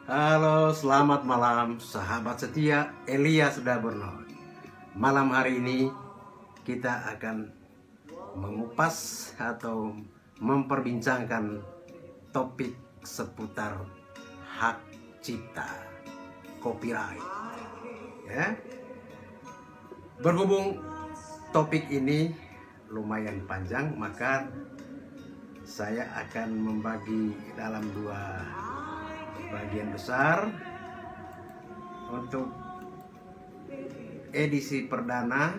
Halo, selamat malam sahabat setia Elia Sudaburno. Malam hari ini kita akan mengupas atau memperbincangkan topik seputar hak cipta, copyright. Ya. Berhubung topik ini lumayan panjang, maka saya akan membagi dalam dua bagian besar. Untuk edisi perdana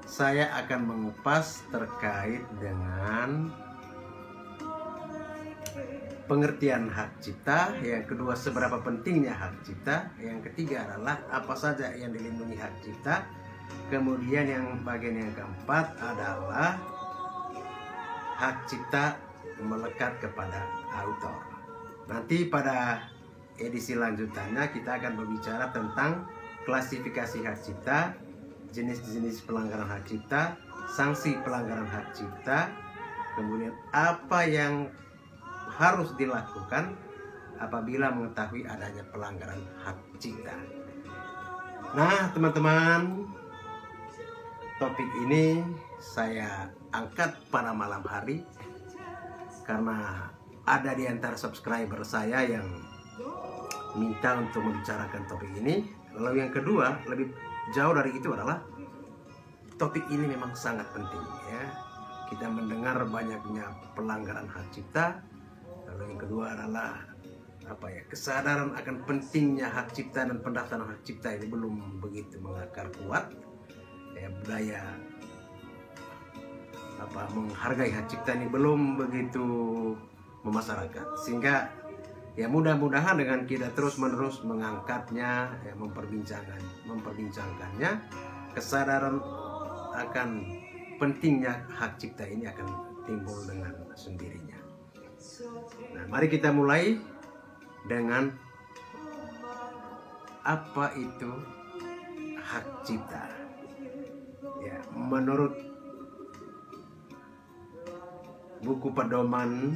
saya akan mengupas terkait dengan pengertian hak cipta, yang kedua seberapa pentingnya hak cipta, yang ketiga adalah apa saja yang dilindungi hak cipta, kemudian yang bagian yang keempat adalah hak cipta melekat kepada autor. Nanti pada edisi lanjutannya kita akan berbicara tentang klasifikasi hak cipta, jenis-jenis pelanggaran hak cipta, sanksi pelanggaran hak cipta, kemudian apa yang harus dilakukan apabila mengetahui adanya pelanggaran hak cipta. Nah, teman-teman, topik ini saya angkat pada malam hari karena ada di antara subscriber saya yang minta untuk membicarakan topik ini. Lalu yang kedua, lebih jauh dari itu adalah topik ini memang sangat penting ya. Kita mendengar banyaknya pelanggaran hak cipta. Lalu yang kedua adalah kesadaran akan pentingnya hak cipta dan pendaftaran hak cipta ini belum begitu mengakar kuat. Ya, budaya menghargai hak cipta ini belum begitu memasyarakat, sehingga ya mudah-mudahan dengan kita terus-menerus mengangkatnya, ya, memperbincangkannya, kesadaran akan pentingnya hak cipta ini akan timbul dengan sendirinya. Nah, mari kita mulai dengan apa itu hak cipta. Ya, menurut buku pedoman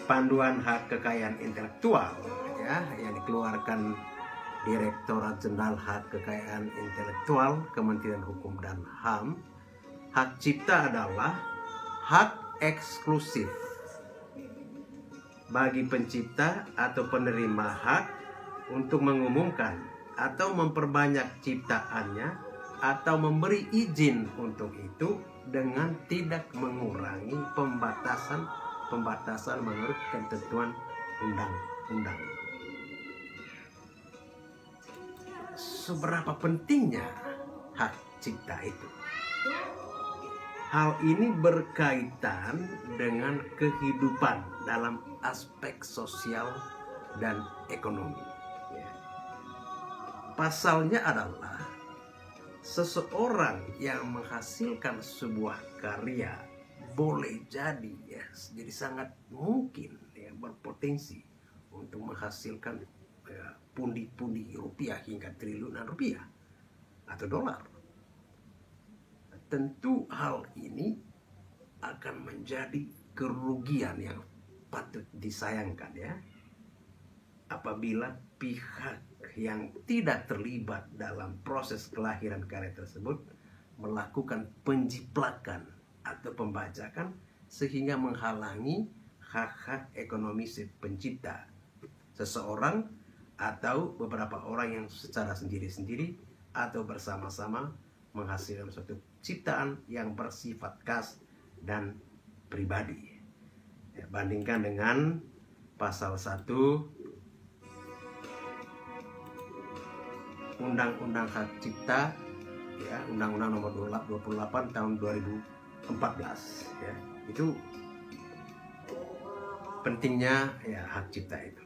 Panduan Hak Kekayaan Intelektual ya, yang dikeluarkan Direktorat Jenderal Hak Kekayaan Intelektual Kementerian Hukum dan HAM, hak cipta adalah hak eksklusif bagi pencipta atau penerima hak untuk mengumumkan atau memperbanyak ciptaannya atau memberi izin untuk itu dengan tidak mengurangi pembatasan menurut ketentuan undang-undang. Seberapa pentingnya hak cipta itu? Hal ini berkaitan dengan kehidupan dalam aspek sosial dan ekonomi. Pasalnya adalah seseorang yang menghasilkan sebuah karya boleh jadi sangat mungkin ya, berpotensi untuk menghasilkan pundi-pundi rupiah hingga triliunan rupiah atau dolar. Tentu hal ini akan menjadi kerugian yang patut disayangkan ya, apabila pihak yang tidak terlibat dalam proses kelahiran karya tersebut melakukan penjiplakan atau pembajakan sehingga menghalangi hak-hak ekonomi si pencipta, seseorang atau beberapa orang yang secara sendiri-sendiri atau bersama-sama menghasilkan suatu ciptaan yang bersifat khas dan pribadi. Ya, bandingkan dengan pasal 1 Undang-Undang Hak Cipta ya, Undang-Undang Nomor 28 tahun 2014 ya. Itu pentingnya ya hak cipta itu.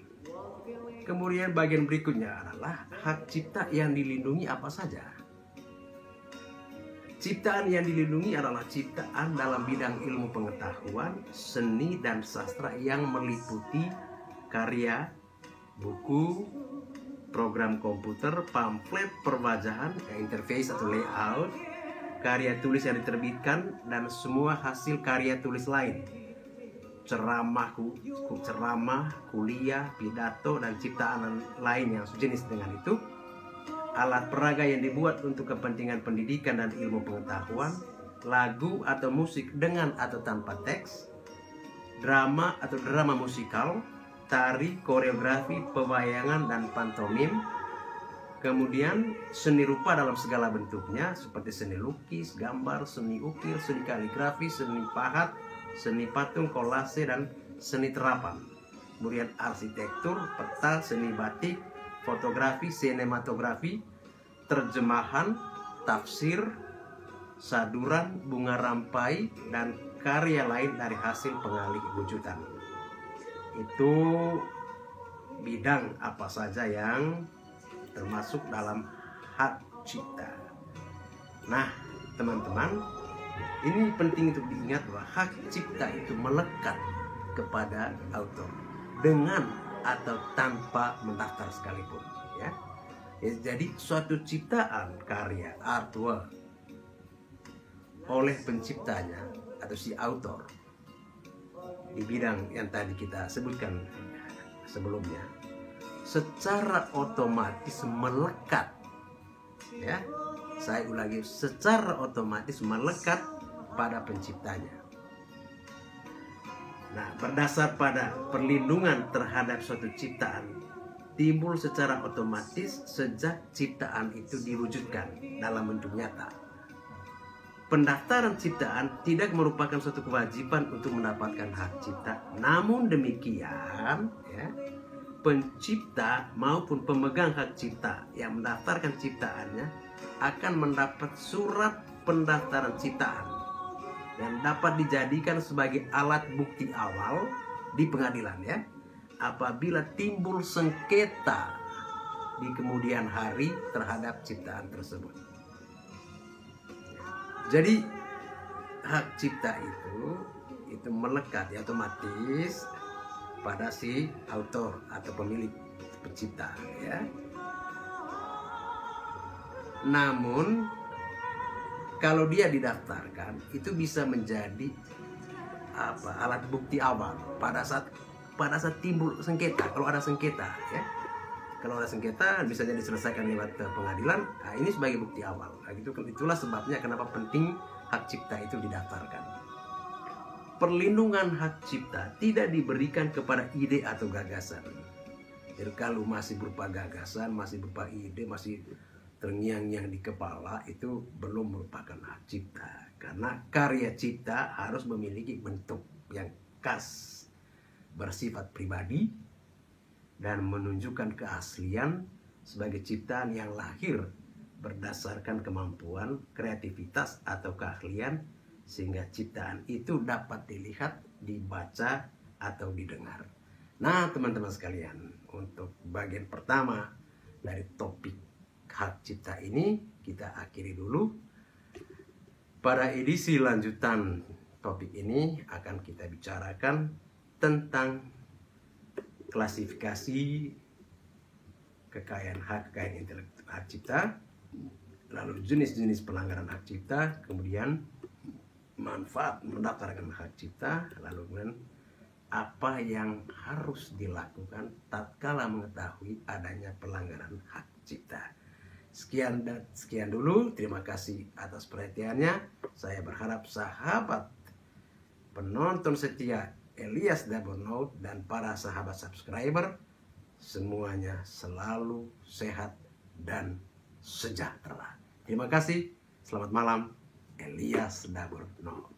Kemudian bagian berikutnya adalah hak cipta yang dilindungi apa saja. Ciptaan yang dilindungi adalah ciptaan dalam bidang ilmu pengetahuan, seni dan sastra yang meliputi karya, buku, program komputer, pamflet, perwajahan, interface atau layout, karya tulis yang diterbitkan, dan semua hasil karya tulis lain. ceramah, kuliah, pidato, dan ciptaan lain yang sejenis dengan itu, alat peraga yang dibuat untuk kepentingan pendidikan dan ilmu pengetahuan, lagu atau musik dengan atau tanpa teks, drama atau drama musikal, tari, koreografi, pewayangan, dan pantomim. Kemudian seni rupa dalam segala bentuknya seperti seni lukis, gambar, seni ukir, seni kaligrafi, seni pahat, seni patung, kolase, dan seni terapan. Kemudian arsitektur, peta, seni batik, fotografi, sinematografi, terjemahan, tafsir, saduran, bunga rampai, dan karya lain dari hasil pengalih wujudan. Itu bidang apa saja yang termasuk dalam hak cipta. Nah, teman-teman, ini penting untuk diingat bahwa hak cipta itu melekat kepada autor dengan atau tanpa mendaftar sekalipun, ya. Jadi suatu ciptaan, karya, artwork oleh penciptanya atau si autor di bidang yang tadi kita sebutkan sebelumnya, secara otomatis melekat, ya. Saya ulangi, secara otomatis melekat pada penciptanya. Nah, berdasar pada perlindungan terhadap suatu ciptaan timbul secara otomatis sejak ciptaan itu diwujudkan dalam bentuk nyata. Pendaftaran ciptaan tidak merupakan suatu kewajiban untuk mendapatkan hak cipta. Namun demikian, ya, pencipta maupun pemegang hak cipta yang mendaftarkan ciptaannya akan mendapat surat pendaftaran ciptaan dan dapat dijadikan sebagai alat bukti awal di pengadilan, ya, apabila timbul sengketa di kemudian hari terhadap ciptaan tersebut. Jadi hak cipta itu melekat, ya, otomatis pada si autor atau pemilik pencipta, ya. Namun kalau dia didaftarkan itu bisa menjadi alat bukti awal pada saat timbul sengketa. Kalau ada sengketa, ya, kalau ada sengketa bisa jadi diselesaikan lewat pengadilan. Nah, ini sebagai bukti awal. Nah, itulah sebabnya kenapa penting hak cipta itu didaftarkan. Perlindungan hak cipta tidak diberikan kepada ide atau gagasan. Jadi kalau masih berupa gagasan, masih berupa ide, masih terngiang-ngiang di kepala, itu belum merupakan hak cipta. Karena karya cipta harus memiliki bentuk yang khas, bersifat pribadi, dan menunjukkan keaslian sebagai ciptaan yang lahir berdasarkan kemampuan, kreativitas, atau keahlian, sehingga ciptaan itu dapat dilihat, dibaca, atau didengar. Nah, teman-teman sekalian, untuk bagian pertama dari topik hak cipta ini kita akhiri dulu. Pada edisi lanjutan topik ini akan kita bicarakan tentang klasifikasi kekayaan intelektual hak cipta, lalu jenis-jenis pelanggaran hak cipta, kemudian manfaat mendaftarkan hak cipta, lalu kemudian apa yang harus dilakukan tatkala mengetahui adanya pelanggaran hak cipta. Sekian dulu. Terima kasih atas perhatiannya. Saya berharap sahabat penonton setia Elias Dabur Note dan para sahabat subscriber semuanya selalu sehat dan sejahtera. Terima kasih. Selamat malam. Elias Dabur Note.